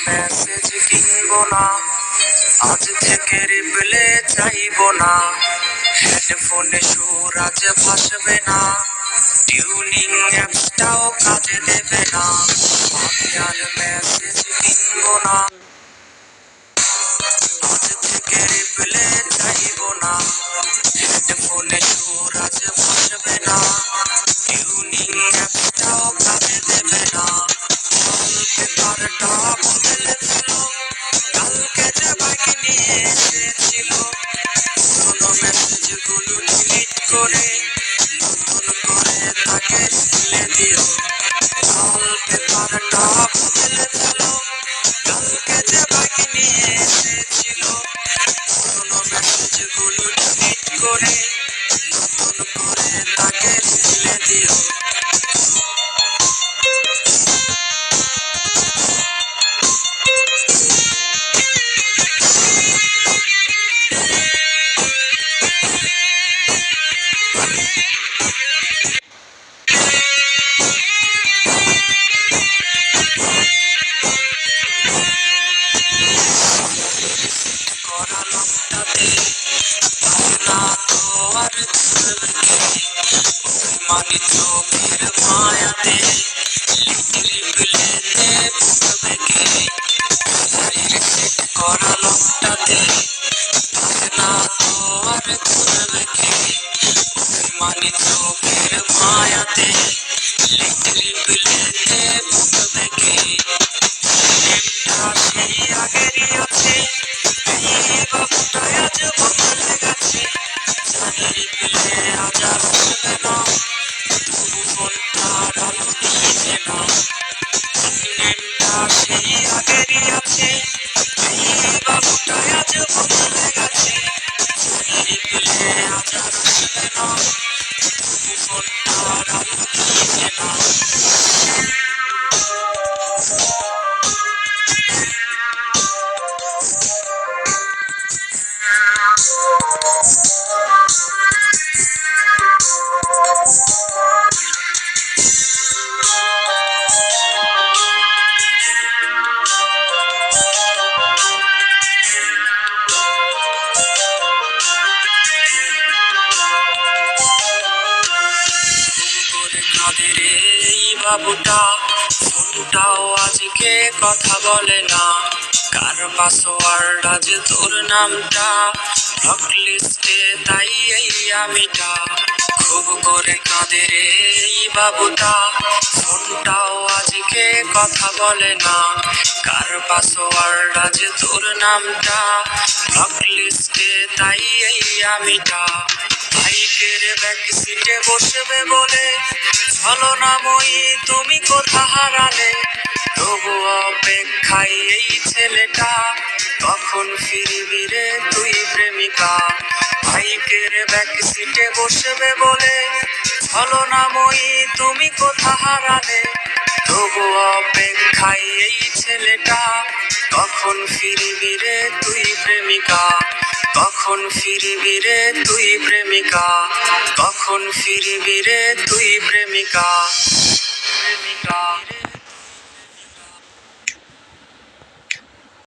Message কিনবো না, আজ থেকে রিপ্লে চাইবো না, হেডফোনে সুর আজ ভাসবে না, টিউনিং অ্যাপসটাও কাজে দেবে না, আমি আর মেসেজ কিনবো না, আজ থেকে রিপ্লে চাইবো না, হেডফোনে সুর আজ ভাসবে না, টিউনিং অ্যাপসটাও কাজে দেবে না, পেপারটা বদলে ফেলো, কালকে যে বাইক নিয়ে এসেছিল, পুরোনো মেসেজগুলো ডিলিট করে নতুন করে তাকে তুলে দিও, পেপারটা বদলে ফেলো, কালকে যে বাইক নিয়ে এসেছিল, পুরোনো মেসেজগুলো ডিলিট করে নতুন করে তাকে তুলে দিও। করা লোকটাতে না তো আর ধরবে কে, অভিমানী চোখের মায়াতে রিপ্লেতে বুঝবে কে, সেট করা লোকটাতে না তো আর ধরবে কে, অভিমানী চোখের মায়াতে রিপ্লেতে বুঝবে কে, সেই আগেরই আছে, এই বাবুটাই আজ বদলে গেছে, জানি রিপ্লে আজ আর আসবে না, তবু ফোনটার আলো নিয়ে না, নেমটা সেই আগেরই আছে, এই বাবুটাই আজ বদলে গেছে, জানি রিপ্লে আজ আর আসবে না, তবু ফোনটার আলো নিয়ে না। কাঁদের এই বাবুটা, ফোনটাও আজকে কথা বলে না, কার পাসওয়ার্ড আজ তোর নামটা, ব্লক লিস্টে তাই এই আমিটা, খুব করে কাঁদের এই বাবুটা, ফোনটাও আজকে কথা বলে না, কার পাসওয়ার্ড আজ তোর নামটা, ব্লক লিস্টে তাই এই আমিটা, বাইকের ব্যাক সিটে বসবে বলে ছলনাময়ী তুমি কোথা হারালে, তবু অপেক্ষায় এই ছেলেটা, কখন ফিরবি রে তুই প্রেমিকা, বাইকের ব্যাক সিটে বসবে বলে ছলনাময়ী তুমি কোথা হারালে, তবু অপেক্ষায় এই ছেলেটা, কখন ফিরবি রে তুই প্রেমিকা, কখন ফিরবি রে তুই প্রেমিকা, কখন ফিরবি রে তুই প্রেমিকা।